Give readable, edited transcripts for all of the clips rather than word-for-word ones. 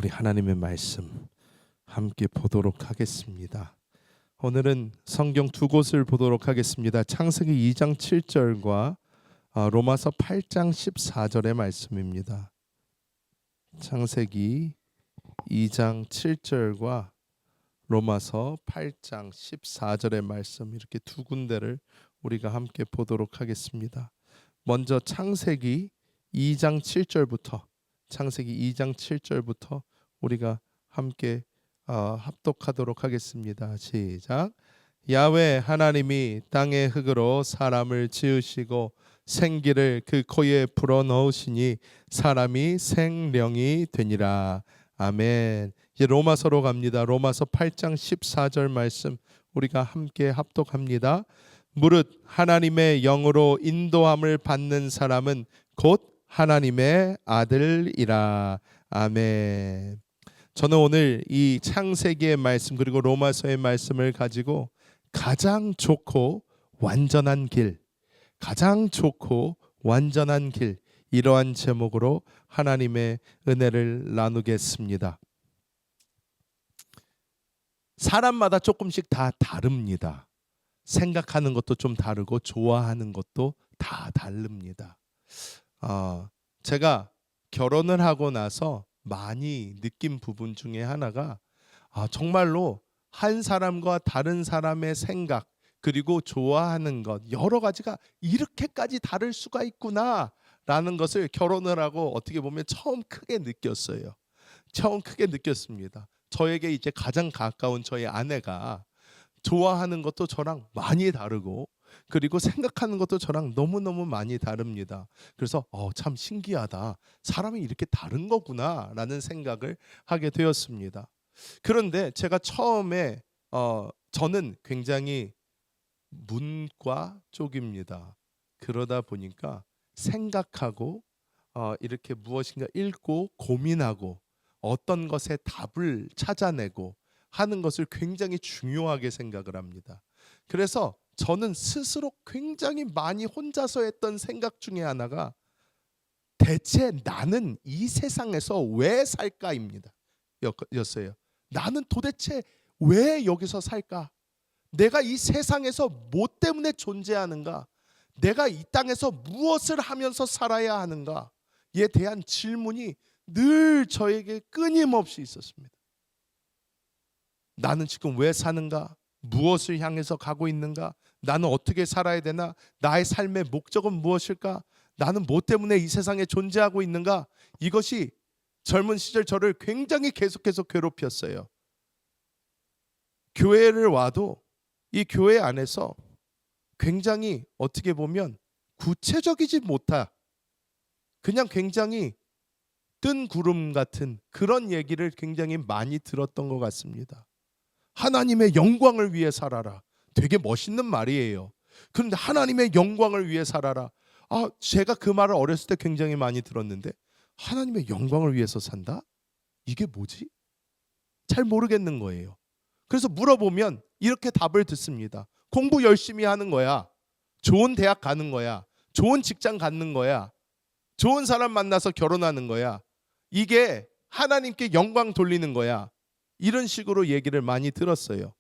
우리 하나님의 말씀 함께 보도록 하겠습니다. 오늘은 성경 두 곳을 보도록 하겠습니다. 창세기 2장 7절과 로마서 8장 14절의 말씀입니다. 창세기 2장 7절과 로마서 8장 14절의 말씀, 이렇게 두 군데를 우리가 함께 보도록 하겠습니다. 먼저 창세기 2장 7절부터 우리가 함께 합독하도록 하겠습니다. 시작. 야훼 하나님이 땅의 흙으로 사람을 지으시고 생기를 그 코에 불어넣으시니 사람이 생령이 되니라. 아멘. 이제 로마서로 갑니다. 로마서 8장 14절 말씀 우리가 함께 합독합니다. 무릇 하나님의 영으로 인도함을 받는 사람은 곧 하나님의 아들이라. 아멘. 저는 오늘 이 창세기의 말씀 그리고 로마서의 말씀을 가지고 가장 좋고 완전한 길, 이러한 제목으로 하나님의 은혜를 나누겠습니다. 사람마다 조금씩 다 다릅니다. 생각하는 것도 좀 다르고 좋아하는 것도 다 다릅니다. 제가 결혼을 하고 나서 많이 느낀 부분 중에 하나가 정말로 한 사람과 다른 사람의 생각 그리고 좋아하는 것 여러 가지가 이렇게까지 다를 수가 있구나 라는 것을 결혼을 하고 어떻게 보면 처음 크게 느꼈습니다. 저에게 이제 가장 가까운 저희 아내가 좋아하는 것도 저랑 많이 다르고 그리고 생각하는 것도 저랑 너무너무 많이 다릅니다. 그래서 참 신기하다. 사람이 이렇게 다른 거구나 라는 생각을 하게 되었습니다. 그런데 제가 처음에 저는 굉장히 문과 쪽입니다. 그러다 보니까 생각하고 이렇게 무엇인가 읽고 고민하고 어떤 것에 답을 찾아내고 하는 것을 굉장히 중요하게 생각을 합니다. 그래서 저는 스스로 굉장히 많이 혼자서 했던 생각 중에 하나가 대체 나는 이 세상에서 왜 살까입니다. 였어요. 나는 도대체 왜 여기서 살까? 내가 이 세상에서 뭐 때문에 존재하는가? 내가 이 땅에서 무엇을 하면서 살아야 하는가에 대한 질문이 늘 저에게 끊임없이 있었습니다. 나는 지금 왜 사는가? 무엇을 향해서 가고 있는가? 나는 어떻게 살아야 되나? 나의 삶의 목적은 무엇일까? 나는 뭐 때문에 이 세상에 존재하고 있는가? 이것이 젊은 시절 저를 굉장히 계속해서 괴롭혔어요. 교회를 와도 이 교회 안에서 굉장히 어떻게 보면 구체적이지 못한 그냥 굉장히 뜬 구름 같은 그런 얘기를 굉장히 많이 들었던 것 같습니다. 하나님의 영광을 위해 살아라. 되게 멋있는 말이에요. 그런데 하나님의 영광을 위해 살아라. 제가 그 말을 어렸을 때 굉장히 많이 들었는데 하나님의 영광을 위해서 산다? 이게 뭐지? 잘 모르겠는 거예요. 그래서 물어보면 이렇게 답을 듣습니다. 공부 열심히 하는 거야. 좋은 대학 가는 거야. 좋은 직장 갖는 거야. 좋은 사람 만나서 결혼하는 거야. 이게 하나님께 영광 돌리는 거야. 이런 식으로 얘기를 많이 들었어요.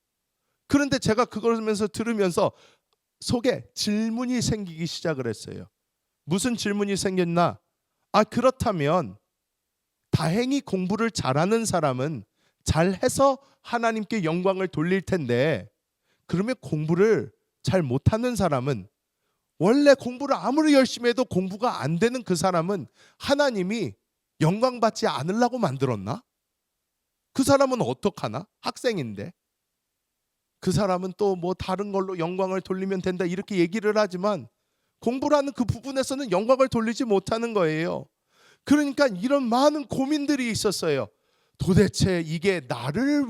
그런데 제가 그걸 들으면서 속에 질문이 생기기 시작을 했어요. 무슨 질문이 생겼나? 그렇다면 다행히 공부를 잘하는 사람은 잘해서 하나님께 영광을 돌릴 텐데 그러면 공부를 잘 못하는 사람은 원래 공부를 아무리 열심히 해도 공부가 안 되는 그 사람은 하나님이 영광 받지 않으려고 만들었나? 그 사람은 어떡하나? 학생인데 그 사람은 또 뭐 다른 걸로 영광을 돌리면 된다 이렇게 얘기를 하지만 공부라는 그 부분에서는 영광을 돌리지 못하는 거예요. 그러니까 이런 많은 고민들이 있었어요. 도대체 이게 나를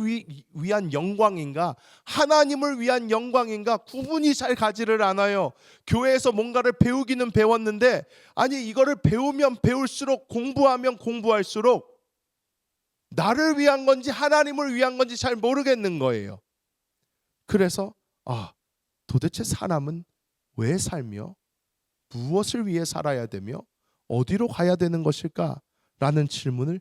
위한 영광인가? 하나님을 위한 영광인가? 구분이 잘 가지를 않아요. 교회에서 뭔가를 배우기는 배웠는데 이거를 배우면 배울수록 공부하면 공부할수록 나를 위한 건지 하나님을 위한 건지 잘 모르겠는 거예요. 그래서 도대체 사람은 왜 살며 무엇을 위해 살아야 되며 어디로 가야 되는 것일까? 라는 질문을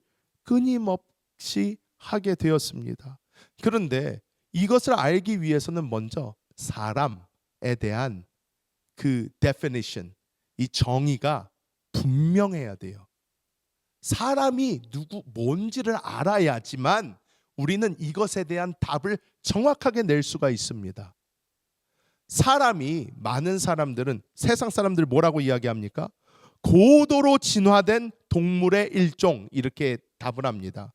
삭시하게 되었습니다. 그런데 이것을 알기 위해서는 먼저 사람에 대한 그 definition, 이 정의가 분명해야 돼요. 사람이 뭔지를 알아야지만 우리는 이것에 대한 답을 정확하게 낼 수가 있습니다. 많은 사람들은 세상 사람들 뭐라고 이야기합니까? 고도로 진화된 동물의 일종, 이렇게 답을 합니다.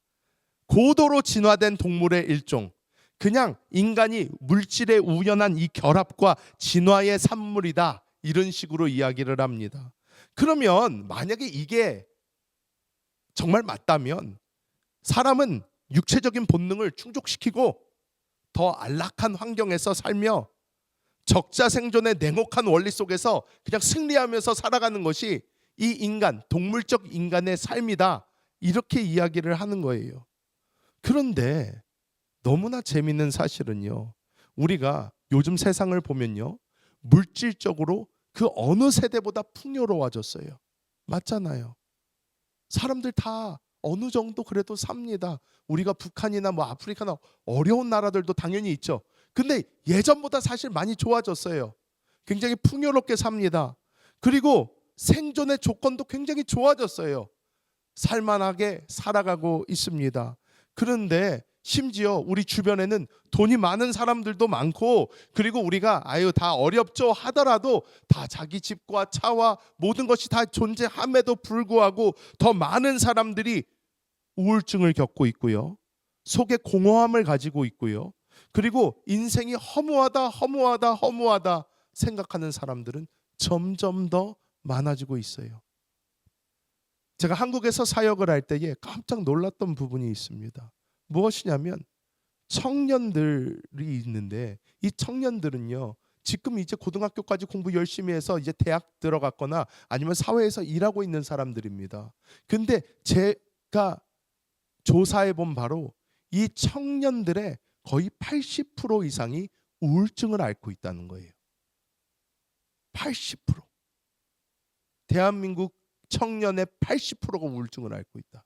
고도로 진화된 동물의 일종. 그냥 인간이 물질의 우연한 이 결합과 진화의 산물이다, 이런 식으로 이야기를 합니다. 그러면 만약에 이게 정말 맞다면 사람은 육체적인 본능을 충족시키고 더 안락한 환경에서 살며 적자생존의 냉혹한 원리 속에서 그냥 승리하면서 살아가는 것이 이 인간, 동물적 인간의 삶이다, 이렇게 이야기를 하는 거예요. 그런데 너무나 재밌는 사실은요, 우리가 요즘 세상을 보면요, 물질적으로 그 어느 세대보다 풍요로워졌어요. 맞잖아요. 사람들 다 어느 정도 그래도 삽니다. 우리가 북한이나 뭐 아프리카나 어려운 나라들도 당연히 있죠. 근데 예전보다 사실 많이 좋아졌어요. 굉장히 풍요롭게 삽니다. 그리고 생존의 조건도 굉장히 좋아졌어요. 살만하게 살아가고 있습니다. 그런데 심지어 우리 주변에는 돈이 많은 사람들도 많고, 그리고 우리가 다 어렵죠 하더라도 다 자기 집과 차와 모든 것이 다 존재함에도 불구하고 더 많은 사람들이 우울증을 겪고 있고요, 속에 공허함을 가지고 있고요, 그리고 인생이 허무하다 생각하는 사람들은 점점 더 많아지고 있어요. 제가 한국에서 사역을 할 때에 깜짝 놀랐던 부분이 있습니다. 무엇이냐면 청년들이 있는데, 이 청년들은요, 지금 이제 고등학교까지 공부 열심히 해서 이제 대학 들어갔거나 아니면 사회에서 일하고 있는 사람들입니다. 근데 제가 조사해 본 바로 이 청년들의 거의 80% 이상이 우울증을 앓고 있다는 거예요. 80%. 대한민국 청년의 80%가 우울증을 앓고 있다.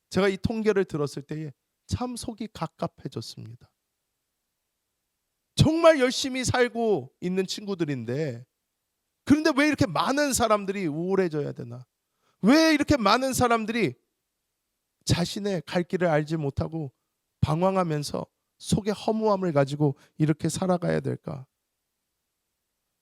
제가 이 통계를 들었을 때에 참 속이 갑갑해졌습니다. 정말 열심히 살고 있는 친구들인데, 그런데 왜 이렇게 많은 사람들이 우울해져야 되나? 왜 이렇게 많은 사람들이 자신의 갈 길을 알지 못하고 방황하면서 속에 허무함을 가지고 이렇게 살아가야 될까?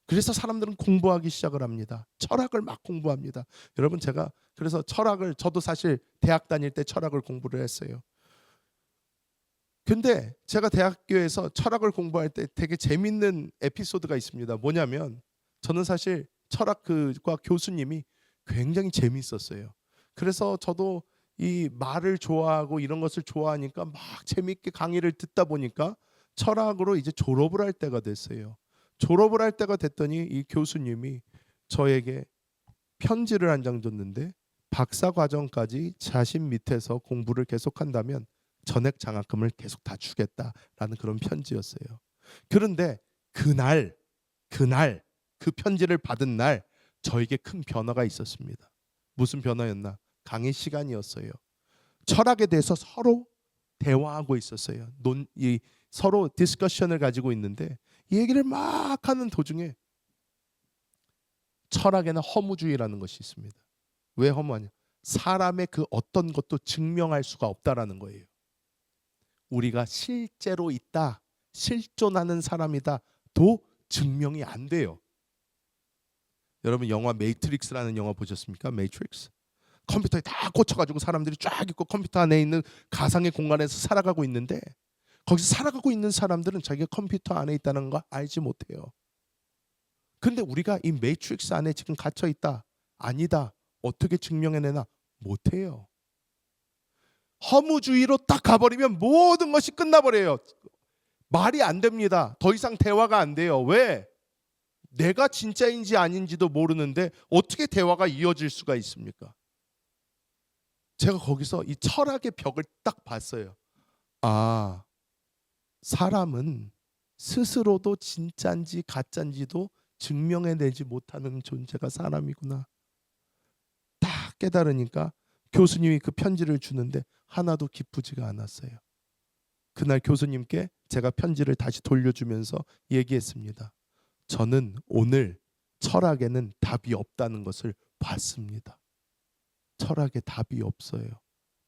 그래서 사람들은 공부하기 시작을 합니다. 철학을 막 공부합니다. 여러분, 제가 그래서 저도 사실 대학 다닐 때 철학을 공부를 했어요. 근데 제가 대학교에서 철학을 공부할 때 되게 재밌는 에피소드가 있습니다. 뭐냐면, 저는 사실 철학과 교수님이 굉장히 재밌었어요. 그래서 저도 이 말을 좋아하고 이런 것을 좋아하니까 막 재밌게 강의를 듣다 보니까 철학으로 이제 졸업을 할 때가 됐어요. 졸업을 할 때가 됐더니 이 교수님이 저에게 편지를 한 장 줬는데, 박사 과정까지 자신 밑에서 공부를 계속한다면 전액 장학금을 계속 다 주겠다라는 그런 편지였어요. 그런데 그날 그 편지를 받은 날 저에게 큰 변화가 있었습니다. 무슨 변화였나? 강의 시간이었어요. 철학에 대해서 서로 대화하고 있었어요. 서로 디스커션을 가지고 있는데, 이 얘기를 막 하는 도중에 철학에는 허무주의라는 것이 있습니다. 왜 허무하냐? 사람의 그 어떤 것도 증명할 수가 없다라는 거예요. 우리가 실제로 있다, 실존하는 사람이다도 증명이 안 돼요. 여러분, 영화 매트릭스라는 영화 보셨습니까? 매트릭스. 컴퓨터에 다 꽂혀가지고 사람들이 쫙 있고 컴퓨터 안에 있는 가상의 공간에서 살아가고 있는데, 거기서 살아가고 있는 사람들은 자기가 컴퓨터 안에 있다는 거 알지 못해요. 근데 우리가 이 매트릭스 안에 지금 갇혀 있다, 아니다, 어떻게 증명해내나? 못해요. 허무주의로 딱 가버리면 모든 것이 끝나버려요. 말이 안 됩니다. 더 이상 대화가 안 돼요. 왜? 내가 진짜인지 아닌지도 모르는데 어떻게 대화가 이어질 수가 있습니까? 제가 거기서 이 철학의 벽을 딱 봤어요. 아, 사람은 스스로도 진짜인지 가짜인지도 증명해내지 못하는 존재가 사람이구나. 딱 깨달으니까 교수님이 그 편지를 주는데 하나도 기쁘지가 않았어요. 그날 교수님께 제가 편지를 다시 돌려주면서 얘기했습니다. 저는 오늘 철학에는 답이 없다는 것을 봤습니다. 철학에 답이 없어요.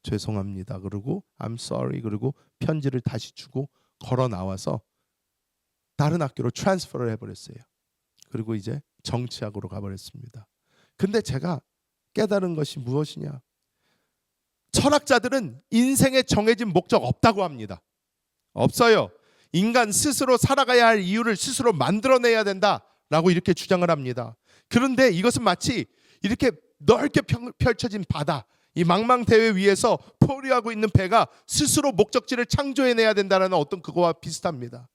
죄송합니다. 그리고 I'm sorry. 그리고 편지를 다시 주고 걸어 나와서 다른 학교로 트랜스퍼를 해버렸어요. 그리고 이제 정치학으로 가버렸습니다. 근데 제가 깨달은 것이 무엇이냐? 철학자들은 인생에 정해진 목적 없다고 합니다. 없어요. 인간 스스로 살아가야 할 이유를 스스로 만들어내야 된다라고 이렇게 주장을 합니다. 그런데 이것은 마치 이렇게 넓게 펼쳐진 바다, 이 망망대해 위에서 포류하고 있는 배가 스스로 목적지를 창조해내야 된다는 어떤 그거와 비슷합니다.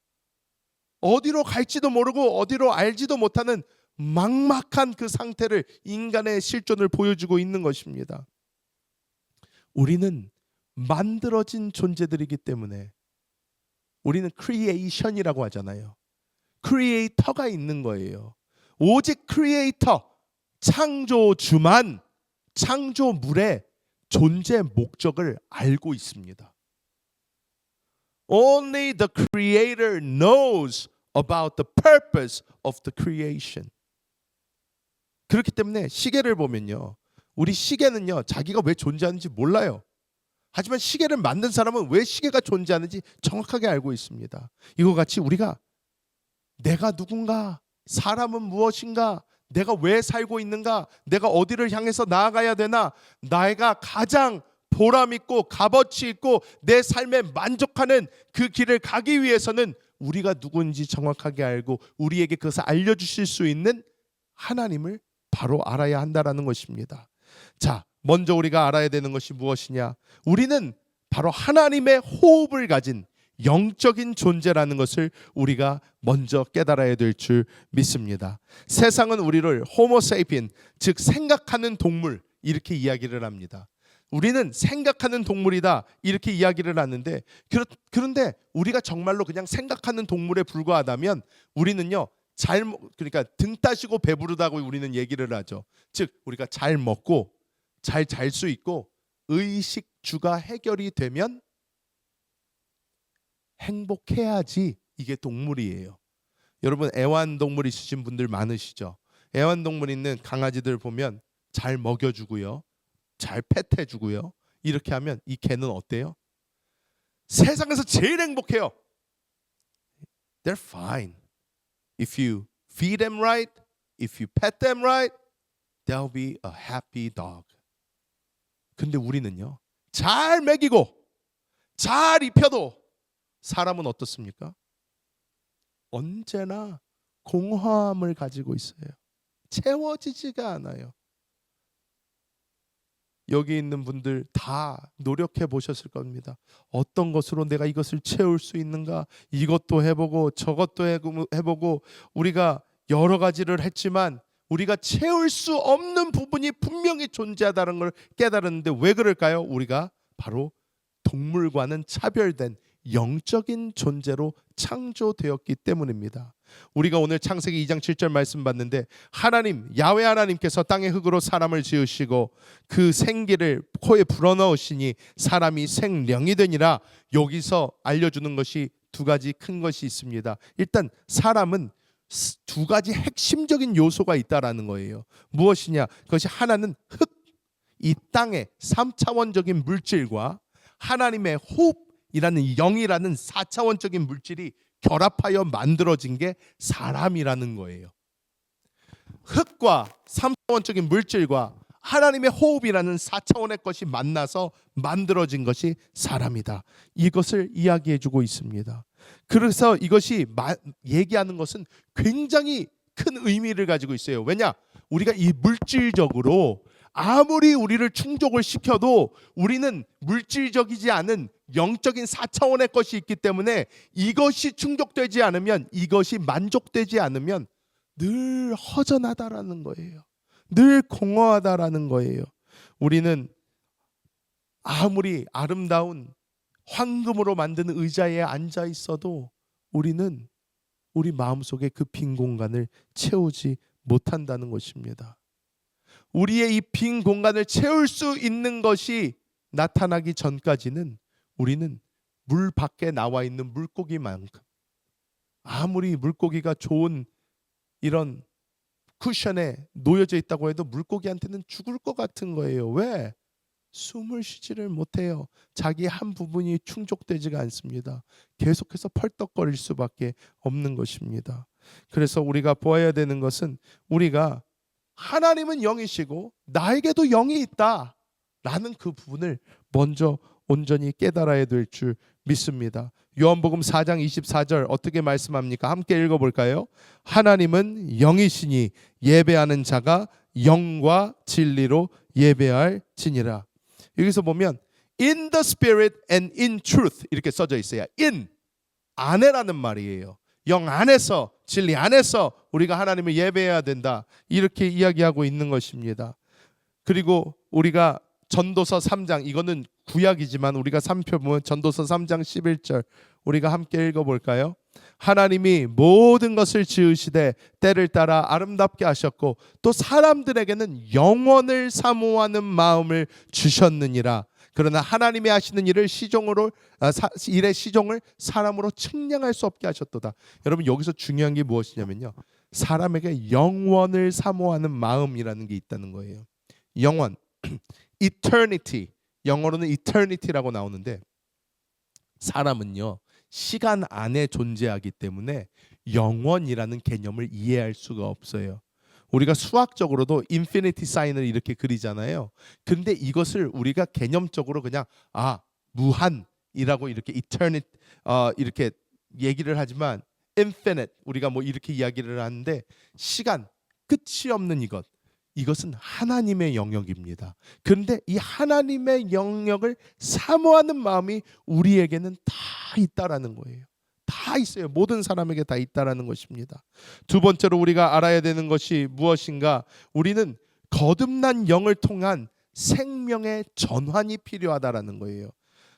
어디로 갈지도 모르고 어디로 알지도 못하는 막막한 그 상태를 인간의 실존을 보여주고 있는 것입니다. 우리는 만들어진 존재들이기 때문에 우리는 크리에이션이라고 하잖아요. 크리에이터가 있는 거예요. 오직 크리에이터, 창조주만 창조물의 존재 목적을 알고 있습니다. Only the creator knows about the purpose of the creation. 그렇기 때문에 시계를 보면요, 우리 시계는요 자기가 왜 존재하는지 몰라요. 하지만 시계를 만든 사람은 왜 시계가 존재하는지 정확하게 알고 있습니다. 이와 같이 우리가 내가 누군가, 사람은 무엇인가, 내가 왜 살고 있는가, 내가 어디를 향해서 나아가야 되나, 내가 가장 보람 있고 값어치 있고 내 삶에 만족하는 그 길을 가기 위해서는 우리가 누군지 정확하게 알고 우리에게 그것을 알려주실 수 있는 하나님을 바로 알아야 한다라는 것입니다. 자, 먼저 우리가 알아야 되는 것이 무엇이냐? 우리는 바로 하나님의 호흡을 가진 영적인 존재라는 것을 우리가 먼저 깨달아야 될 줄 믿습니다. 세상은 우리를 호모세이피엔, 즉 생각하는 동물 이렇게 이야기를 합니다. 우리는 생각하는 동물이다 이렇게 이야기를 하는데, 그런데 우리가 정말로 그냥 생각하는 동물에 불과하다면 우리는요 그러니까 등 따시고 배부르다고 우리는 얘기를 하죠. 즉 우리가 잘 먹고 잘 잘 수 있고 의식주가 해결이 되면 행복해야지 이게 동물이에요. 여러분 애완동물 있으신 분들 많으시죠? 애완동물 있는 강아지들 보면 잘 먹여주고요, 잘 펫해주고요, 이렇게 하면 이 개는 어때요? 세상에서 제일 행복해요. They're fine. If you feed them right, if you pet them right, they'll be a happy dog. 근데 우리는요 잘 먹이고 잘 입혀도 사람은 어떻습니까? 언제나 공허함을 가지고 있어요. 채워지지가 않아요. 여기 있는 분들 다 노력해 보셨을 겁니다. 어떤 것으로 내가 이것을 채울 수 있는가? 이것도 해보고 저것도 해보고 우리가 여러 가지를 했지만 우리가 채울 수 없는 부분이 분명히 존재하다는 걸 깨달았는데 왜 그럴까요? 우리가 바로 동물과는 차별된 영적인 존재로 창조되었기 때문입니다. 우리가 오늘 창세기 2장 7절 말씀 봤는데 하나님, 야훼 하나님께서 땅의 흙으로 사람을 지으시고 그 생기를 코에 불어넣으시니 사람이 생령이 되니라. 여기서 알려주는 것이 두 가지 큰 것이 있습니다. 일단 사람은 두 가지 핵심적인 요소가 있다라는 거예요. 무엇이냐? 그것이 하나는 흙, 이 땅의 3차원적인 물질과 하나님의 호흡이라는 영이라는 4차원적인 물질이 결합하여 만들어진 게 사람이라는 거예요. 흙과 3차원적인 물질과 하나님의 호흡이라는 4차원의 것이 만나서 만들어진 것이 사람이다. 이것을 이야기해주고 있습니다. 그래서 이것이 얘기하는 것은 굉장히 큰 의미를 가지고 있어요. 왜냐? 우리가 이 물질적으로 아무리 우리를 충족을 시켜도 우리는 물질적이지 않은 영적인 4차원의 것이 있기 때문에 이것이 충족되지 않으면, 이것이 만족되지 않으면 늘 허전하다라는 거예요. 늘 공허하다라는 거예요. 우리는 아무리 아름다운 황금으로 만든 의자에 앉아 있어도 우리는 우리 마음속에 그 빈 공간을 채우지 못한다는 것입니다. 우리의 이 빈 공간을 채울 수 있는 것이 나타나기 전까지는 우리는 물 밖에 나와 있는 물고기만큼, 아무리 물고기가 좋은 이런 쿠션에 놓여져 있다고 해도 물고기한테는 죽을 것 같은 거예요. 왜? 숨을 쉬지를 못해요. 자기 한 부분이 충족되지가 않습니다. 계속해서 펄떡거릴 수밖에 없는 것입니다. 그래서 우리가 보아야 되는 것은, 우리가 하나님은 영이시고 나에게도 영이 있다 라는 그 부분을 먼저 온전히 깨달아야 될 줄 믿습니다. 요한복음 4장 24절 어떻게 말씀합니까? 함께 읽어볼까요? 하나님은 영이시니 예배하는 자가 영과 진리로 예배할지니라. 여기서 보면 in the spirit and in truth 이렇게 써져 있어요. in, 안에라는 말이에요. 영 안에서, 진리 안에서 우리가 하나님을 예배해야 된다, 이렇게 이야기하고 있는 것입니다. 그리고 우리가 전도서 3장, 이거는 구약이지만 우리가 살펴보면 전도서 3장 11절 우리가 함께 읽어볼까요? 하나님이 모든 것을 지으시되 때를 따라 아름답게 하셨고 또 사람들에게는 영원을 사모하는 마음을 주셨느니라. 그러나 하나님이 하시는 일을 일의 시종을 사람으로 측량할 수 없게 하셨도다. 여러분, 여기서 중요한 게 무엇이냐면요, 사람에게 영원을 사모하는 마음이라는 게 있다는 거예요. 영원, eternity, 영어로는 eternity라고 나오는데, 사람은요 시간 안에 존재하기 때문에 영원이라는 개념을 이해할 수가 없어요. 우리가 수학적으로도 인피니티 사인을 이렇게 그리잖아요. 근데 이것을 우리가 개념적으로 그냥 무한이라고 이렇게 eternity 이렇게 얘기를 하지만 infinite 우리가 뭐 이렇게 이야기를 하는데, 시간, 끝이 없는 이것은 하나님의 영역입니다. 그런데 이 하나님의 영역을 사모하는 마음이 우리에게는 다 있다라는 거예요. 다 있어요. 모든 사람에게 다 있다라는 것입니다. 두 번째로 우리가 알아야 되는 것이 무엇인가? 우리는 거듭난 영을 통한 생명의 전환이 필요하다라는 거예요.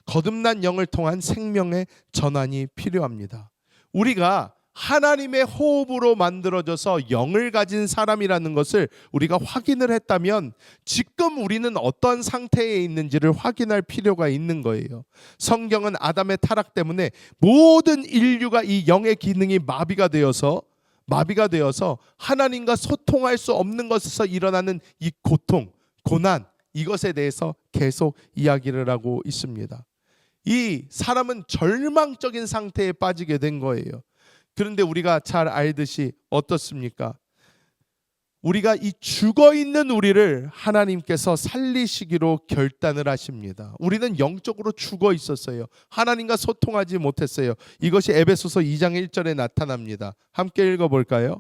거듭난 영을 통한 생명의 전환이 필요합니다. 우리가 하나님의 호흡으로 만들어져서 영을 가진 사람이라는 것을 우리가 확인을 했다면 지금 우리는 어떤 상태에 있는지를 확인할 필요가 있는 거예요. 성경은 아담의 타락 때문에 모든 인류가 이 영의 기능이 마비가 되어서 하나님과 소통할 수 없는 것에서 일어나는 이 고통, 고난, 이것에 대해서 계속 이야기를 하고 있습니다. 이 사람은 절망적인 상태에 빠지게 된 거예요. 그런데 우리가 잘 알듯이 어떻습니까? 우리가 이 죽어있는 우리를 하나님께서 살리시기로 결단을 하십니다. 우리는 영적으로 죽어 있었어요. 하나님과 소통하지 못했어요. 이것이 에베소서 2장 1절에 나타납니다. 함께 읽어볼까요?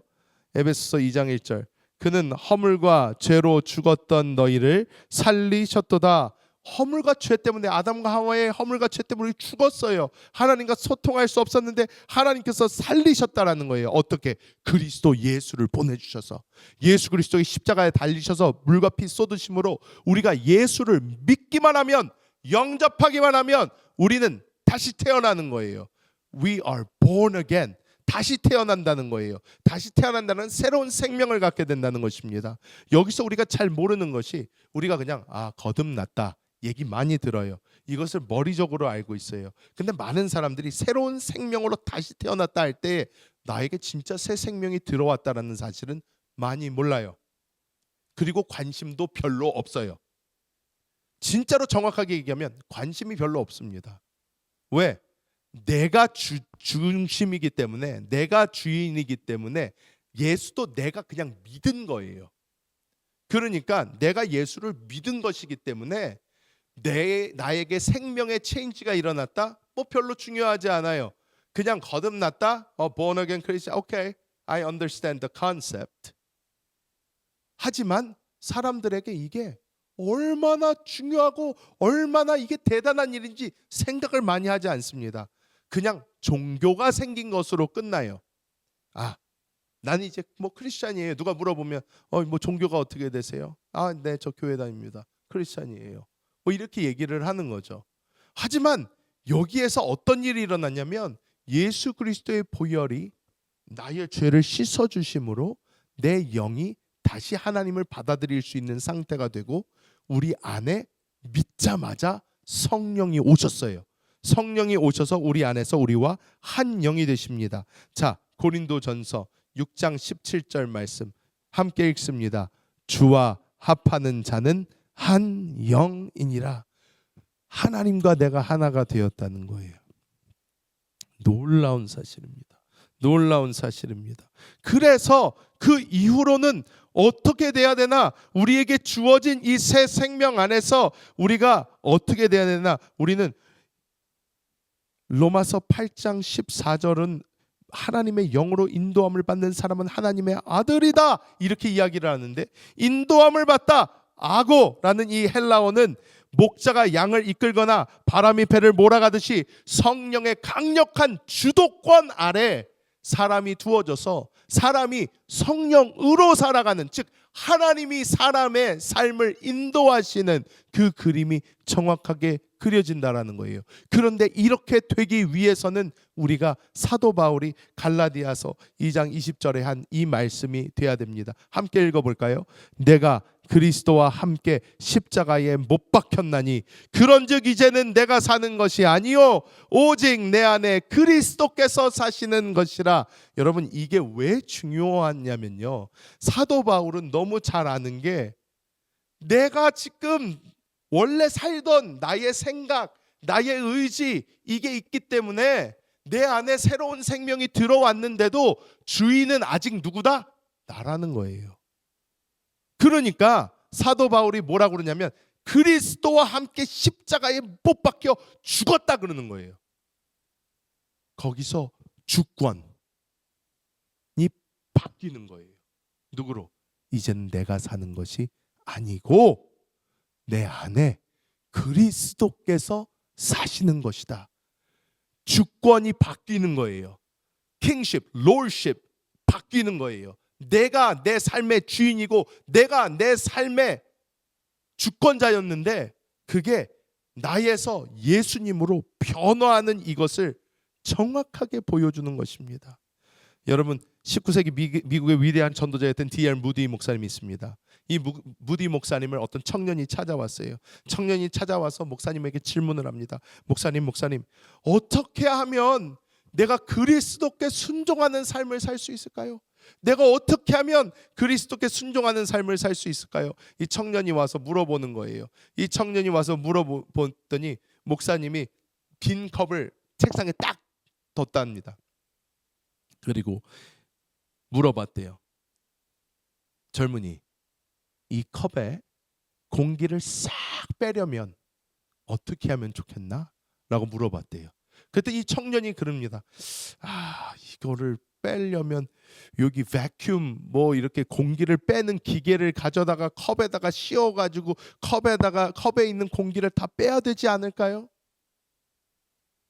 에베소서 2장 1절. 그는 허물과 죄로 죽었던 너희를 살리셨도다. 허물과 죄 때문에, 아담과 하와의 허물과 죄 때문에 죽었어요. 하나님과 소통할 수 없었는데 하나님께서 살리셨다라는 거예요. 어떻게? 그리스도 예수를 보내주셔서, 예수 그리스도의 십자가에 달리셔서 물과 피 쏟으심으로 우리가 예수를 믿기만 하면, 영접하기만 하면 우리는 다시 태어나는 거예요. We are born again. 다시 태어난다는 거예요. 다시 태어난다는 새로운 생명을 갖게 된다는 것입니다. 여기서 우리가 잘 모르는 것이, 우리가 그냥 거듭났다 얘기 많이 들어요. 이것을 머리적으로 알고 있어요. 근데 많은 사람들이 새로운 생명으로 다시 태어났다 할 때 나에게 진짜 새 생명이 들어왔다라는 사실은 많이 몰라요. 그리고 관심도 별로 없어요. 진짜로 정확하게 얘기하면 관심이 별로 없습니다. 왜? 내가 중심이기 때문에, 내가 주인이기 때문에 예수도 내가 그냥 믿은 거예요. 그러니까 내가 예수를 믿은 것이기 때문에 나에게 생명의 체인지가 일어났다? 뭐 별로 중요하지 않아요. 그냥 거듭났다? born again Christian. Okay, I understand the concept. 하지만 사람들에게 이게 얼마나 중요하고 얼마나 이게 대단한 일인지 생각을 많이 하지 않습니다. 그냥 종교가 생긴 것으로 끝나요. 나는 이제 뭐 크리스찬이에요. 누가 물어보면 뭐 종교가 어떻게 되세요? 네, 저 교회 다닙니다. 크리스찬이에요. 뭐 이렇게 얘기를 하는 거죠. 하지만 여기에서 어떤 일이 일어났냐면, 예수 그리스도의 보혈이 나의 죄를 씻어 주심으로 내 영이 다시 하나님을 받아들일 수 있는 상태가 되고 우리 안에 믿자마자 성령이 오셨어요. 성령이 오셔서 우리 안에서 우리와 한 영이 되십니다. 자, 고린도전서 6장 17절 말씀 함께 읽습니다. 주와 합하는 자는 한 영이니라. 하나님과 내가 하나가 되었다는 거예요. 놀라운 사실입니다. 놀라운 사실입니다. 그래서 그 이후로는 어떻게 돼야 되나? 우리에게 주어진 이 새 생명 안에서 우리가 어떻게 돼야 되나? 우리는 로마서 8장 14절은 하나님의 영으로 인도함을 받는 사람은 하나님의 아들이다, 이렇게 이야기를 하는데, 인도함을 받다, 아고라는 이 헬라어는 목자가 양을 이끌거나 바람이 배를 몰아가듯이 성령의 강력한 주도권 아래 사람이 두어져서 사람이 성령으로 살아가는, 즉 하나님이 사람의 삶을 인도하시는 그 그림이 정확하게 그려진다라는 거예요. 그런데 이렇게 되기 위해서는 우리가 사도 바울이 갈라디아서 2장 20절에 한 이 말씀이 돼야 됩니다. 함께 읽어볼까요? 내가 그리스도와 함께 십자가에 못 박혔나니 그런즉 이제는 내가 사는 것이 아니요 오직 내 안에 그리스도께서 사시는 것이라. 여러분, 이게 왜 중요하냐면요, 사도 바울은 너무 잘 아는 게, 내가 지금 원래 살던 나의 생각, 나의 의지, 이게 있기 때문에 내 안에 새로운 생명이 들어왔는데도 주인은 아직 누구다? 나라는 거예요. 그러니까 사도 바울이 뭐라고 그러냐면 그리스도와 함께 십자가에 못 박혀 죽었다 그러는 거예요. 거기서 주권이 바뀌는 거예요. 누구로? 이제는 내가 사는 것이 아니고 내 안에 그리스도께서 사시는 것이다. 주권이 바뀌는 거예요. 킹십, 롤십 바뀌는 거예요. 내가 내 삶의 주인이고 내가 내 삶의 주권자였는데 그게 나에서 예수님으로 변화하는 이것을 정확하게 보여주는 것입니다. 여러분, 19세기 미국의 위대한 전도자였던 D.L. 무디 목사님이 있습니다. 이 무디 목사님을 어떤 청년이 찾아왔어요. 청년이 찾아와서 목사님에게 질문을 합니다. 목사님, 어떻게 하면 내가 그리스도께 순종하는 삶을 살 수 있을까요? 내가 어떻게 하면 그리스도께 순종하는 삶을 살 수 있을까요? 이 청년이 와서 물어보는 거예요. 이 청년이 와서 물어보더니 목사님이 빈 컵을 책상에 딱 뒀답니다. 그리고 물어봤대요. 젊은이, 이 컵에 공기를 싹 빼려면 어떻게 하면 좋겠나? 라고 물어봤대요. 그때 이 청년이 그럽니다. 이거를 빼려면 여기 vacuum 뭐 이렇게 공기를 빼는 기계를 가져다가 컵에다가 씌워가지고 컵에 있는 공기를 다 빼야 되지 않을까요?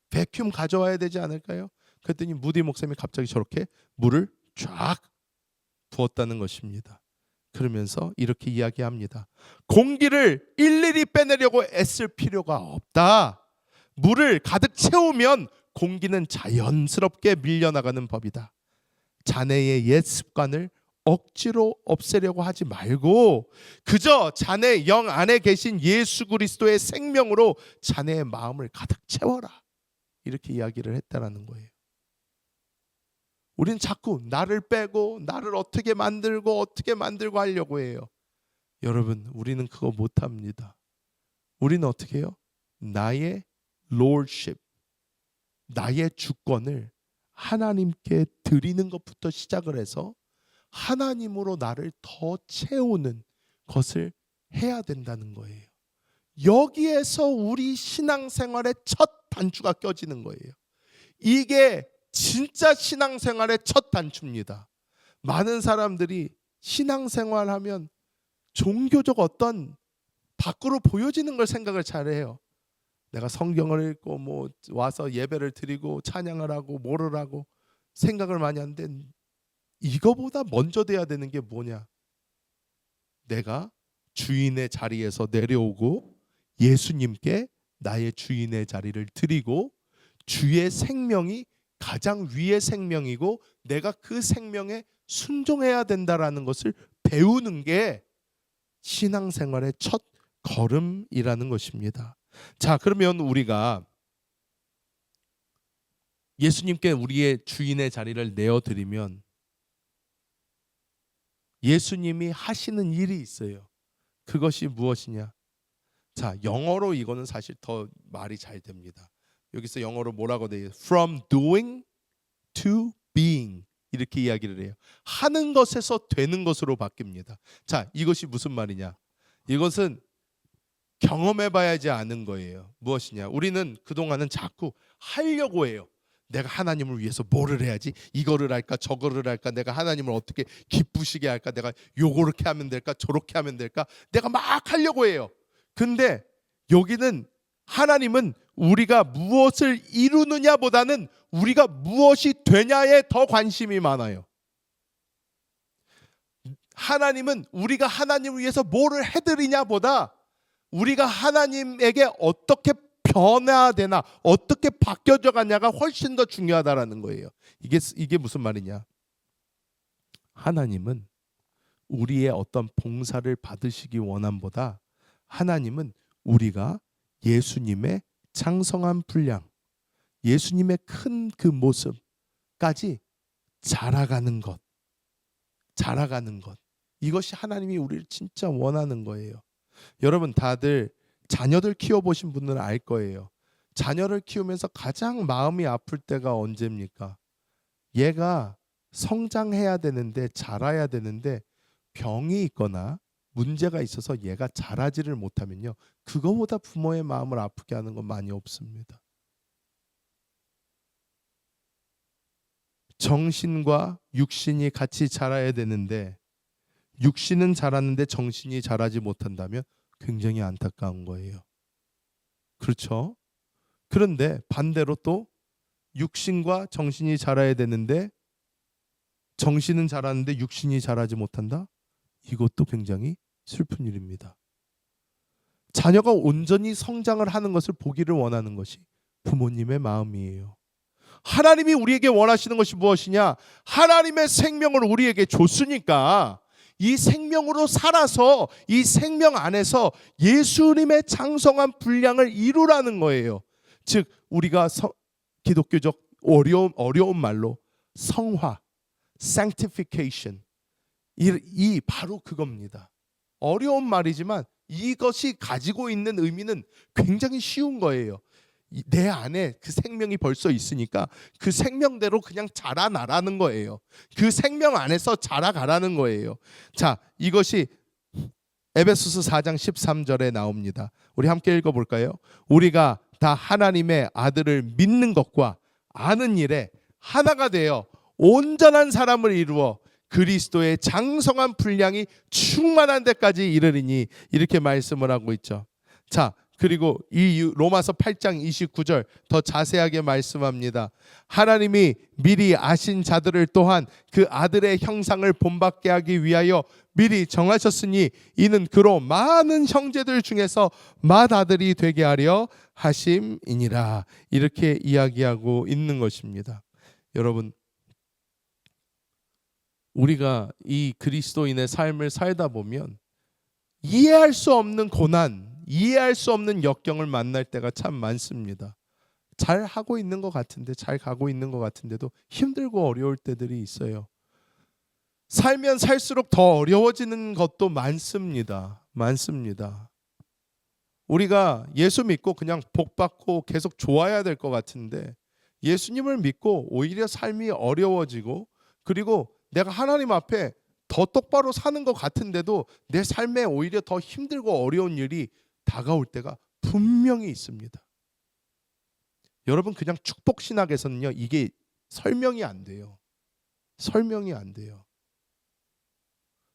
vacuum 가져와야 되지 않을까요? 그랬더니 무디 목사님이 갑자기 저렇게 물을 쫙 부었다는 것입니다. 그러면서 이렇게 이야기합니다. 공기를 일일이 빼내려고 애쓸 필요가 없다. 물을 가득 채우면 공기는 자연스럽게 밀려나가는 법이다. 자네의 옛 습관을 억지로 없애려고 하지 말고 그저 자네 영 안에 계신 예수 그리스도의 생명으로 자네의 마음을 가득 채워라. 이렇게 이야기를 했다라는 거예요. 우리는 자꾸 나를 빼고 나를 어떻게 만들고 하려고 해요. 여러분, 우리는 그거 못합니다. 우리는 어떻게 해요? 나의 lordship, 나의 주권을 하나님께 드리는 것부터 시작을 해서 하나님으로 나를 더 채우는 것을 해야 된다는 거예요. 여기에서 우리 신앙생활의 첫 단추가 껴지는 거예요. 이게 진짜 신앙생활의 첫 단추입니다. 많은 사람들이 신앙생활하면 종교적 어떤 밖으로 보여지는 걸 생각을 잘해요. 내가 성경을 읽고 뭐 와서 예배를 드리고 찬양을 하고 뭐를 하고 생각을 많이 하는데 이거보다 먼저 돼야 되는 게 뭐냐? 내가 주인의 자리에서 내려오고 예수님께 나의 주인의 자리를 드리고 주의 생명이 가장 위의 생명이고 내가 그 생명에 순종해야 된다라는 것을 배우는 게 신앙생활의 첫 걸음이라는 것입니다. 자, 그러면 우리가 예수님께 우리의 주인의 자리를 내어드리면 예수님이 하시는 일이 있어요. 그것이 무엇이냐? 자, 영어로 이거는 사실 더 말이 잘 됩니다. 여기서 영어로 뭐라고 돼요? From doing to being, 이렇게 이야기를 해요. 하는 것에서 되는 것으로 바뀝니다. 자, 이것이 무슨 말이냐? 이것은 경험해봐야지 아는 거예요. 무엇이냐? 우리는 그동안은 자꾸 하려고 해요. 내가 하나님을 위해서 뭐를 해야지? 이거를 할까 저거를 할까? 내가 하나님을 어떻게 기쁘시게 할까? 내가 요렇게 하면 될까? 저렇게 하면 될까? 내가 막 하려고 해요. 근데 여기는 하나님은 우리가 무엇을 이루느냐보다는 우리가 무엇이 되냐에 더 관심이 많아요. 하나님은 우리가 하나님을 위해서 뭐를 해드리냐보다 우리가 하나님에게 어떻게 변화되나, 어떻게 바뀌어져 가냐가 훨씬 더 중요하다라는 거예요. 이게 무슨 말이냐? 하나님은 우리의 어떤 봉사를 받으시기 원함보다 하나님은 우리가 예수님의 장성한 분량, 예수님의 큰 그 모습까지 자라가는 것, 이것이 하나님이 우리를 진짜 원하는 거예요. 여러분 다들 자녀들 키워보신 분들은 알 거예요. 자녀를 키우면서 가장 마음이 아플 때가 언제입니까? 얘가 성장해야 되는데, 자라야 되는데 병이 있거나 문제가 있어서 얘가 자라지를 못하면요, 그거보다 부모의 마음을 아프게 하는 건 많이 없습니다. 정신과 육신이 같이 자라야 되는데 육신은 자랐는데 정신이 자라지 못한다면 굉장히 안타까운 거예요. 그렇죠? 그런데 반대로 또 육신과 정신이 자라야 되는데 정신은 자라는데 육신이 자라지 못한다? 이것도 굉장히 슬픈 일입니다. 자녀가 온전히 성장을 하는 것을 보기를 원하는 것이 부모님의 마음이에요. 하나님이 우리에게 원하시는 것이 무엇이냐? 하나님의 생명을 우리에게 줬으니까 이 생명으로 살아서 이 생명 안에서 예수님의 장성한 분량을 이루라는 거예요. 즉 우리가 기독교적 어려운 말로 성화, sanctification, 이 바로 그겁니다. 어려운 말이지만 이것이 가지고 있는 의미는 굉장히 쉬운 거예요. 내 안에 그 생명이 벌써 있으니까 그 생명대로 그냥 자라나라는 거예요. 그 생명 안에서 자라가라는 거예요. 자, 이것이 에베소서 4장 13절에 나옵니다. 우리 함께 읽어볼까요? 우리가 다 하나님의 아들을 믿는 것과 아는 일에 하나가 되어 온전한 사람을 이루어 그리스도의 장성한 분량이 충만한 데까지 이르리니, 이렇게 말씀을 하고 있죠. 자, 그리고 이 로마서 8장 29절 더 자세하게 말씀합니다. 하나님이 미리 아신 자들을 또한 그 아들의 형상을 본받게 하기 위하여 미리 정하셨으니 이는 그로 많은 형제들 중에서 맏아들이 되게 하려 하심이니라. 이렇게 이야기하고 있는 것입니다. 여러분, 우리가 이 그리스도인의 삶을 살다 보면 이해할 수 없는 고난, 이해할 수 없는 역경을 만날 때가 참 많습니다. 잘 하고 있는 것 같은데, 잘 가고 있는 것 같은데도 힘들고 어려울 때들이 있어요. 살면 살수록 더 어려워지는 것도 많습니다. 우리가 예수 믿고 그냥 복 받고 계속 좋아야 될 것 같은데 예수님을 믿고 오히려 삶이 어려워지고, 그리고 내가 하나님 앞에 더 똑바로 사는 것 같은데도 내 삶에 오히려 더 힘들고 어려운 일이 다가올 때가 분명히 있습니다. 여러분, 그냥 축복 신학에서는요, 이게 설명이 안 돼요.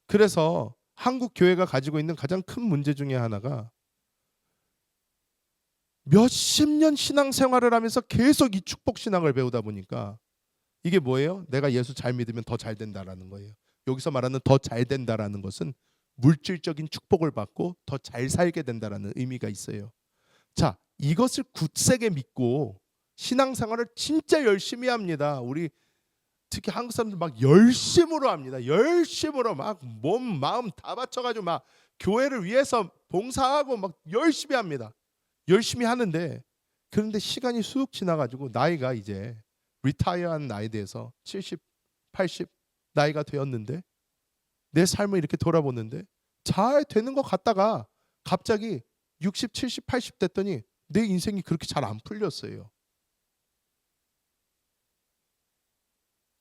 그래서 한국 교회가 가지고 있는 가장 큰 문제 중에 하나가 몇십 년 신앙생활을 하면서 계속 이 축복 신앙을 배우다 보니까 이게 뭐예요? 내가 예수 잘 믿으면 더 잘 된다라는 거예요. 여기서 말하는 더 잘 된다라는 것은 물질적인 축복을 받고 더 잘 살게 된다라는 의미가 있어요. 자, 이것을 굳세게 믿고 신앙생활을 진짜 열심히 합니다. 우리 특히 한국 사람들 막 열심으로 합니다. 열심으로 막 몸 마음 다 바쳐가지고 막 교회를 위해서 봉사하고 막 열심히 합니다. 열심히 하는데 그런데 시간이 쑥 지나가지고 나이가 이제 리타이어한 나이 돼서 70, 80 나이가 되었는데 내 삶을 이렇게 돌아보는데 잘 되는 것 같다가 갑자기 60, 70, 80 됐더니 내 인생이 그렇게 잘 안 풀렸어요.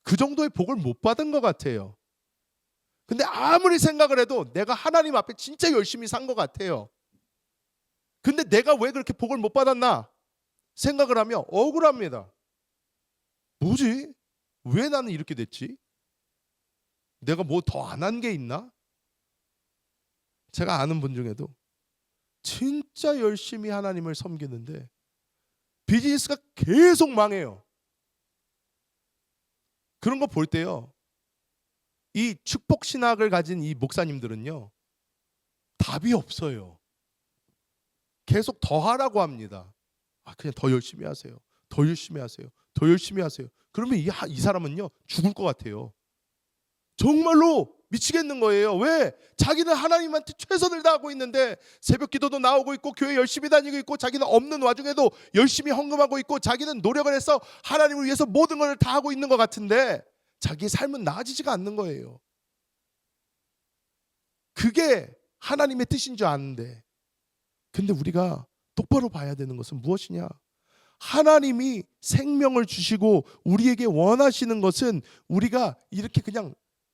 그 정도의 복을 못 받은 것 같아요. 근데 아무리 생각을 해도 내가 하나님 앞에 진짜 열심히 산 것 같아요. 근데 내가 왜 그렇게 복을 못 받았나 생각을 하면 억울합니다. 뭐지? 왜 나는 이렇게 됐지? 내가 뭐 더 안 한 게 있나? 제가 아는 분 중에도 진짜 열심히 하나님을 섬기는데 비즈니스가 계속 망해요. 그런 거 볼 때요. 이 축복 신학을 가진 이 목사님들은요. 답이 없어요. 계속 더 하라고 합니다. 그냥 더 열심히 하세요. 더 열심히 하세요. 더 열심히 하세요. 그러면 이 사람은요. 죽을 것 같아요. 정말로 미치겠는 거예요. 왜? 자기는 하나님한테 최선을 다하고 있는데 새벽 기도도 나오고 있고 교회 열심히 다니고 있고 자기는 없는 와중에도 열심히 헌금하고 있고 자기는 노력을 해서 하나님을 위해서 모든 걸 다 하고 있는 것 같은데 자기의 삶은 나아지지가 않는 거예요. 그게 하나님의 뜻인 줄 아는데 근데 우리가 똑바로 봐야 되는 것은 무엇이냐? 하나님이 생명을 주시고 우리에게 원하시는 것은 우리가 이렇게 그냥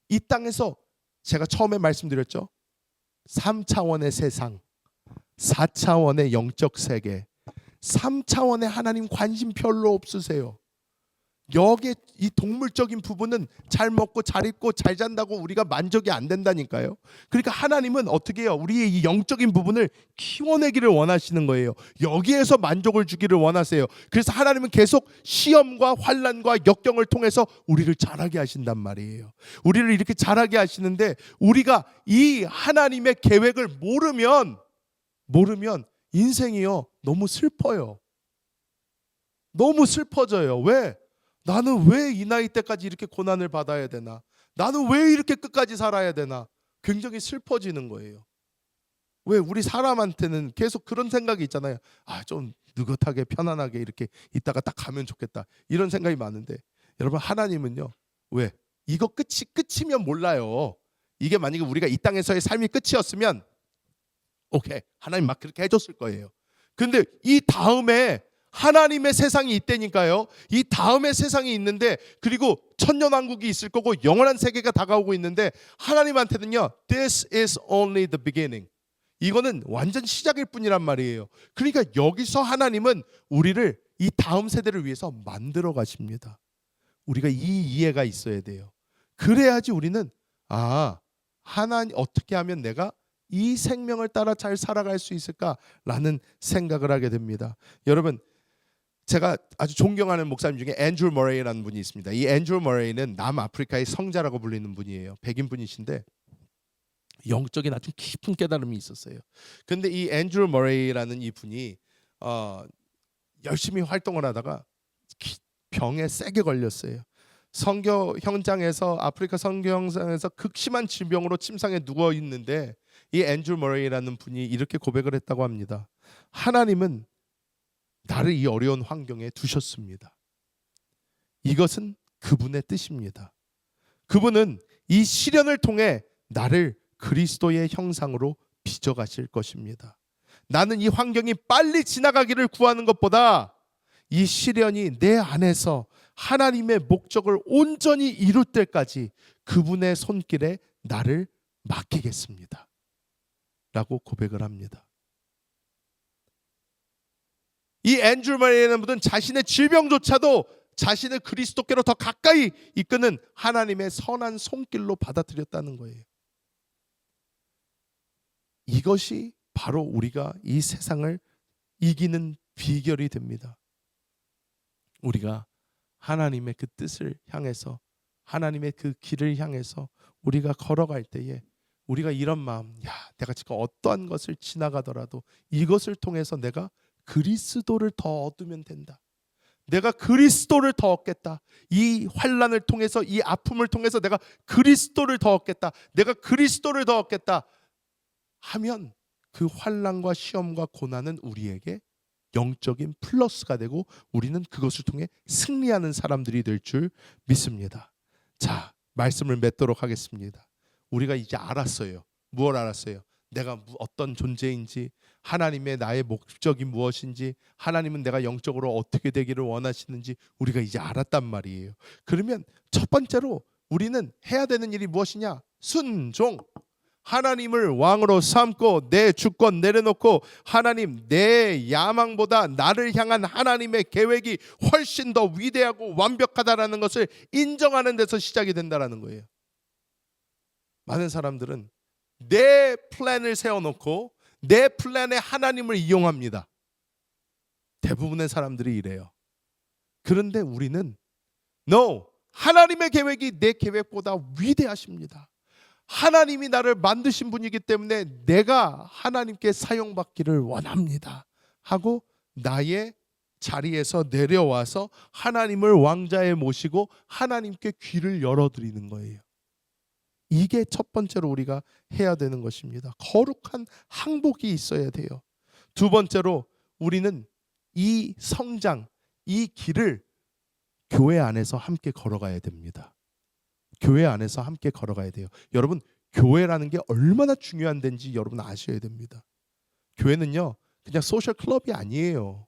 이 땅에서 제가 처음에 말씀드렸죠. 3차원의 세상, 4차원의 영적 세계, 3차원의 하나님 관심 별로 없으세요. 여기에 이 동물적인 부분은 잘 먹고 잘 입고 잘 잔다고 우리가 만족이 안 된다니까요. 그러니까 하나님은 어떻게 해요? 우리의 이 영적인 부분을 키워내기를 원하시는 거예요. 여기에서 만족을 주기를 원하세요. 그래서 하나님은 계속 시험과 환난과 역경을 통해서 우리를 자라게 하신단 말이에요. 우리를 이렇게 자라게 하시는데 우리가 이 하나님의 계획을 모르면 인생이요 너무 슬퍼요. 너무 슬퍼져요. 왜? 나는 왜 이 나이 때까지 이렇게 고난을 받아야 되나? 나는 왜 이렇게 끝까지 살아야 되나? 굉장히 슬퍼지는 거예요. 왜? 우리 사람한테는 계속 그런 생각이 있잖아요. 좀 느긋하게 편안하게 이렇게 있다가 딱 가면 좋겠다. 이런 생각이 많은데 여러분 하나님은요. 왜? 이거 끝이면 몰라요. 이게 만약에 우리가 이 땅에서의 삶이 끝이었으면 오케이. 하나님 막 그렇게 해줬을 거예요. 근데 이 다음에 하나님의 세상이 있다니까요. 이 다음에 세상이 있는데 그리고 천년왕국이 있을 거고 영원한 세계가 다가오고 있는데 하나님한테는요. This is only the beginning. 이거는 완전 시작일 뿐이란 말이에요. 그러니까 여기서 하나님은 우리를 이 다음 세대를 위해서 만들어 가십니다. 우리가 이 이해가 있어야 돼요. 그래야지 우리는 하나님 어떻게 하면 내가 이 생명을 따라 잘 살아갈 수 있을까라는 생각을 하게 됩니다. 여러분 제가 아주 존경하는 목사님 중에 앤드루 머레이라는 분이 있습니다. 이 앤드루 머레이는 남아프리카의 성자라고 불리는 분이에요. 백인 분이신데 영적인 아주 깊은 깨달음이 있었어요. 근데 이 앤드루 머레이라는 이 분이 열심히 활동을 하다가 병에 세게 걸렸어요. 선교 현장에서 아프리카 선교 현장에서 극심한 질병으로 침상에 누워 있는데 이 앤드루 머레이라는 분이 이렇게 고백을 했다고 합니다. 하나님은 나를 이 어려운 환경에 두셨습니다. 이것은 그분의 뜻입니다. 그분은 이 시련을 통해 나를 그리스도의 형상으로 빚어가실 것입니다. 나는 이 환경이 빨리 지나가기를 구하는 것보다 이 시련이 내 안에서 하나님의 목적을 온전히 이룰 때까지 그분의 손길에 나를 맡기겠습니다. 라고 고백을 합니다. 이 앤드루 머레이라는 분은 자신의 질병조차도 자신을 그리스도께로 더 가까이 이끄는 하나님의 선한 손길로 받아들였다는 거예요. 이것이 바로 우리가 이 세상을 이기는 비결이 됩니다. 우리가 하나님의 그 뜻을 향해서 하나님의 그 길을 향해서 우리가 걸어갈 때에 우리가 이런 마음, 내가 지금 어떠한 것을 지나가더라도 이것을 통해서 내가 그리스도를 더 얻으면 된다. 내가 그리스도를 더 얻겠다. 이 환난을 통해서, 이 아픔을 통해서 내가 그리스도를 더 얻겠다. 내가 그리스도를 더 얻겠다 하면 그 환난과 시험과 고난은 우리에게 영적인 플러스가 되고 우리는 그것을 통해 승리하는 사람들이 될 줄 믿습니다. 자, 말씀을 맺도록 하겠습니다. 우리가 이제 알았어요. 무엇 알았어요? 내가 어떤 존재인지, 하나님의 나의 목적이 무엇인지, 하나님은 내가 영적으로 어떻게 되기를 원하시는지 우리가 이제 알았단 말이에요. 그러면 첫 번째로 우리는 해야 되는 일이 무엇이냐? 순종. 하나님을 왕으로 삼고 내 주권 내려놓고 하나님, 내 야망보다 나를 향한 하나님의 계획이 훨씬 더 위대하고 완벽하다라는 것을 인정하는 데서 시작이 된다라는 거예요. 많은 사람들은 내 플랜을 세워놓고 내 플랜에 하나님을 이용합니다. 대부분의 사람들이 이래요. 그런데 우리는 No! 하나님의 계획이 내 계획보다 위대하십니다. 하나님이 나를 만드신 분이기 때문에 내가 하나님께 사용받기를 원합니다 하고 나의 자리에서 내려와서 하나님을 왕자에 모시고 하나님께 귀를 열어드리는 거예요. 이게 첫 번째로 우리가 해야 되는 것입니다. 거룩한 항복이 있어야 돼요. 두 번째로 우리는 이 성장, 이 길을 교회 안에서 함께 걸어가야 됩니다. 교회 안에서 함께 걸어가야 돼요. 여러분, 교회라는 게 얼마나 중요한 데인지 여러분 아셔야 됩니다. 교회는요, 그냥 소셜 클럽이 아니에요.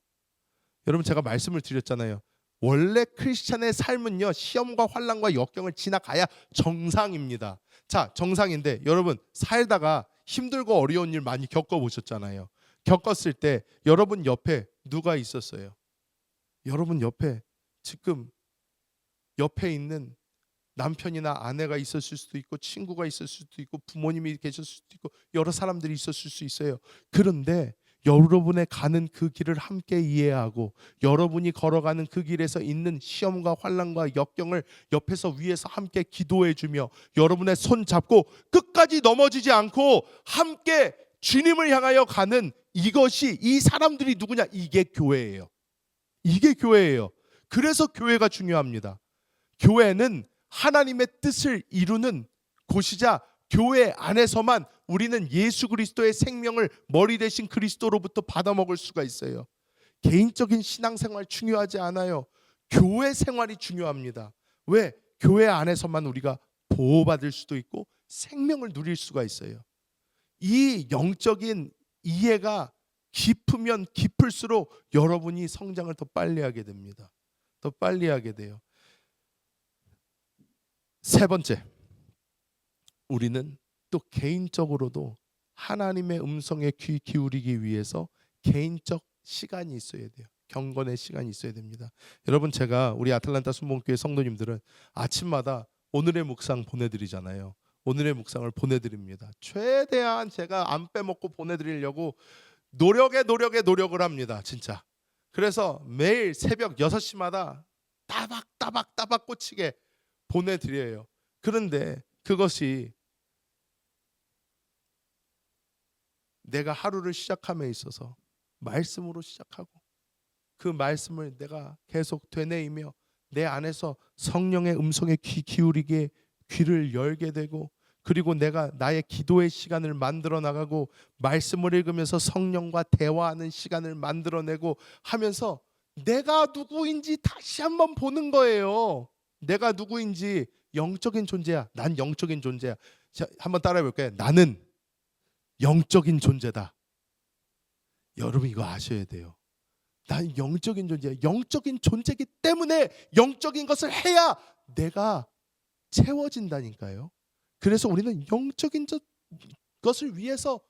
여러분, 제가 말씀을 드렸잖아요. 원래 크리스찬의 삶은요, 시험과 환난과 역경을 지나가야 정상입니다. 자, 정상인데 여러분 살다가 힘들고 어려운 일 많이 겪어보셨잖아요. 겪었을 때 여러분 옆에 누가 있었어요? 여러분 옆에 지금 옆에 있는 남편이나 아내가 있었을 수도 있고 친구가 있었을 수도 있고 부모님이 계셨을 수도 있고 여러 사람들이 있었을 수 있어요. 그런데 여러분의 가는 그 길을 함께 이해하고 여러분이 걸어가는 그 길에서 있는 시험과 환난과 역경을 옆에서 위에서 함께 기도해주며 여러분의 손 잡고 끝까지 넘어지지 않고 함께 주님을 향하여 가는 이것이, 이 사람들이 누구냐? 이게 교회예요. 이게 교회예요. 그래서 교회가 중요합니다. 교회는 하나님의 뜻을 이루는 곳이자 교회 안에서만 우리는 예수 그리스도의 생명을 머리 대신 그리스도로부터 받아먹을 수가 있어요. 개인적인 신앙생활 중요하지 않아요. 교회 생활이 중요합니다. 왜? 교회 안에서만 우리가 보호받을 수도 있고 생명을 누릴 수가 있어요. 이 영적인 이해가 깊으면 깊을수록 여러분이 성장을 더 빨리 하게 됩니다. 더 빨리 하게 돼요. 세 번째, 우리는 또 개인적으로도 하나님의 음성에 귀 기울이기 위해서 개인적 시간이 있어야 돼요. 경건의 시간이 있어야 됩니다. 여러분, 제가 우리 아틀란타 순복음교회 성도님들은 아침마다 오늘의 묵상 보내드리잖아요. 오늘의 묵상을 보내드립니다. 최대한 제가 안 빼먹고 보내드리려고 노력을 합니다. 진짜. 그래서 매일 새벽 6시마다 따박 꽂히게 보내드려요. 그런데 그것이 내가 하루를 시작함에 있어서 말씀으로 시작하고 그 말씀을 내가 계속 되뇌이며 내 안에서 성령의 음성에 귀 기울이게 귀를 열게 되고 그리고 내가 나의 기도의 시간을 만들어 나가고 말씀을 읽으면서 성령과 대화하는 시간을 만들어내고 하면서 내가 누구인지 다시 한번 보는 거예요. 내가 누구인지. 영적인 존재야. 난 영적인 존재야. 자, 한번 따라해 볼까요? 나는 영적인 존재다. 여러분 이거 아셔야 돼요. 난 영적인 존재야. 영적인 존재이기 때문에 영적인 것을 해야 내가 채워진다니까요. 그래서 우리는 영적인 것을 위해서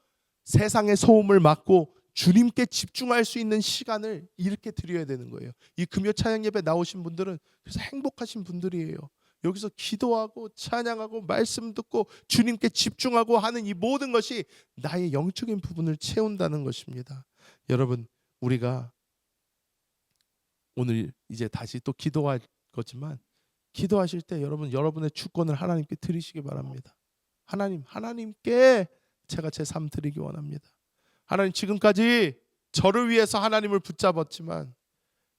세상의 소음을 막고 주님께 집중할 수 있는 시간을 이렇게 드려야 되는 거예요. 이 금요 찬양 예배 나오신 분들은 그래서 행복하신 분들이에요. 여기서 기도하고 찬양하고 말씀 듣고 주님께 집중하고 하는 이 모든 것이 나의 영적인 부분을 채운다는 것입니다. 여러분, 우리가 오늘 이제 다시 또 기도할 거지만 기도하실 때 여러분의 주권을 하나님께 드리시기 바랍니다. 하나님께 제가 제 삶 드리기 원합니다. 하나님, 지금까지 저를 위해서 하나님을 붙잡았지만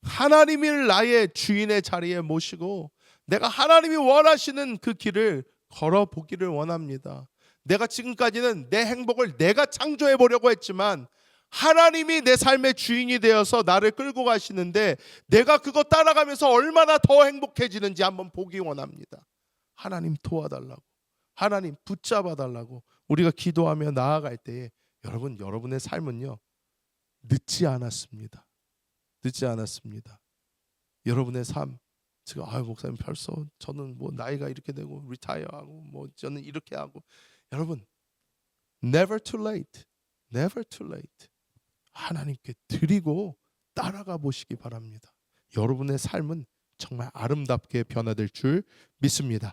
하나님을 나의 주인의 자리에 모시고 내가 하나님이 원하시는 그 길을 걸어보기를 원합니다. 내가 지금까지는 내 행복을 내가 창조해 보려고 했지만 하나님이 내 삶의 주인이 되어서 나를 끌고 가시는데 내가 그거 따라가면서 얼마나 더 행복해지는지 한번 보기 원합니다. 하나님 도와달라고, 하나님 붙잡아 달라고 우리가 기도하며 나아갈 때에 여러분의 삶은요 늦지 않았습니다. 늦지 않았습니다. 여러분의 삶 지금 목사님 벌써 저는 뭐 나이가 이렇게 되고 리타이어하고 뭐 저는 이렇게 하고 여러분 never too late. never too late. 하나님께 드리고 따라가 보시기 바랍니다. 여러분의 삶은 정말 아름답게 변화될 줄 믿습니다.